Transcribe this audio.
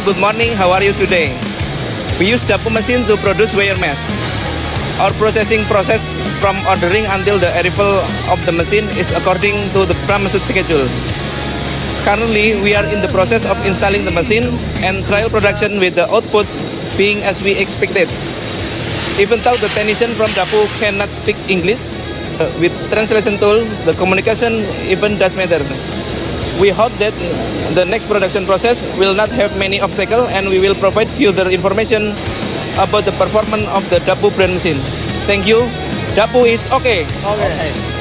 Hello, good morning. How are you today? We use DAPU machine to produce wire mesh. Our processing process from ordering until the arrival of the machine is according to the promised schedule. Currently, we are in the process of installing the machine and trial production with the output being as we expected. Even though the technician from DAPU cannot speak English, with translation tool, the communication even does matter. We hope that the next production process will not have many obstacles and we will provide further information about the performance of the DAPU brand machine. Thank you. DAPU is okay. Okay.